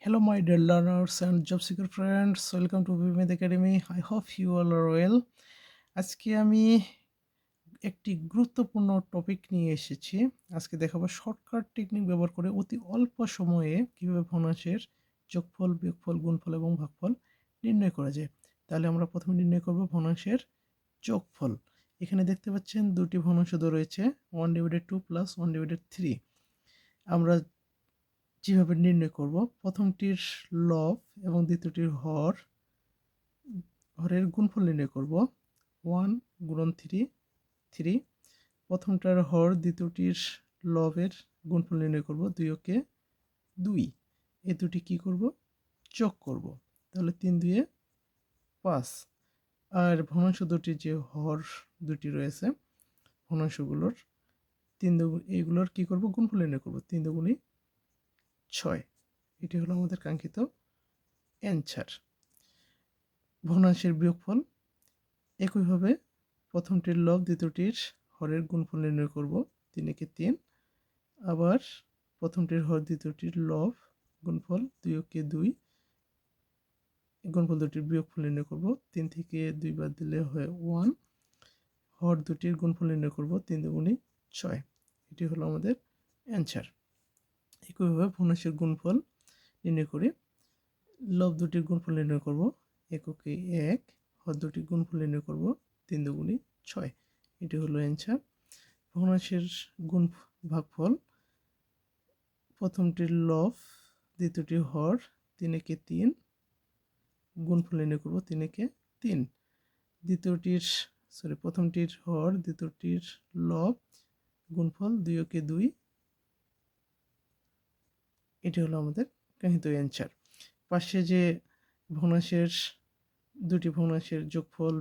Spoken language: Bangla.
Hello, my dear learners and job seeker friends. Welcome to BMED Academy. I hope you all are well. আজকে আমি একটি গুরুত্বপূর্ণ টপিক নিয়ে এসেছি। আজকে দেখাবো শর্টকাট টেকনিক ব্যবহার করে অতি অল্প সময়ে কিভাবে ভগ্নাংশের যোগফল, বিয়োগফল, গুণফল এবং ভাগফল নির্ণয় করা যায়। তাহলে আমরা প্রথমে নির্ণয় করব ভগ্নাংশের যোগফল। এখানে দেখতে পাচ্ছেন দুটি ভগ্নাংশ দেওয়া রয়েছে 1/2 প্লাস 1/3। আমরা যেভাবে নির্ণয় করব, প্রথমটির লব এবং দ্বিতীয়টির হরের গুণফল নির্ণয় করব। 1 গুণন 3, প্রথমটার হর দ্বিতীয়টির লবের গুণফল নির্ণয় করব। 2 কে 2, এই দুটি কি করব, যোগ করব। তাহলে 3 2 5। আর ভগ্নাংশ দুটির যে হর দুটি রয়েছে ভগ্নাংশগুলোর এইগুলোর কি করব, গুণফল নির্ণয় করব। 3 2 6, এটি হলো আমাদের কাঙ্ক্ষিত অ্যান্সার। ভগ্নাংশের বিয়োগফল একইভাবে প্রথমটির লব দ্বিতীয়টির হরের গুণফল নির্ণয় করব। 3 কে 3, আবার প্রথমটির হর দ্বিতীয়টির লব গুণফল 2 কে 2, গুণফল দুটির বিয়োগফল নির্ণয় করব। 3 থেকে 2 বাদ দিলে হয় 1, হর দুটির গুণফল নির্ণয় করব। 3 2 6, এটি হলো আমাদের অ্যান্সার। একইভাবে ভগ্নাংশের গুণফল নির্ণয় করে লব দুটির গুণফল নির্ণয় করব। এককে 1, হর দুটির গুণফল নির্ণয় করব। 3 2 6, এটি হলো অ্যান্সার। ভগ্নাংশের গুণ ভাগফল প্রথমটির লব দ্বিতীয়টির হর 3 কে 3, গুণফল নির্ণয় করব। 3 কে 3, প্রথমটির হর দ্বিতীয়টির লব গুণফল 2 কে 2, এটি হলো আমাদের কাঙ্ক্ষিত অ্যান্সার। পাশে যে দুটি ভগ্নাংশের যোগফল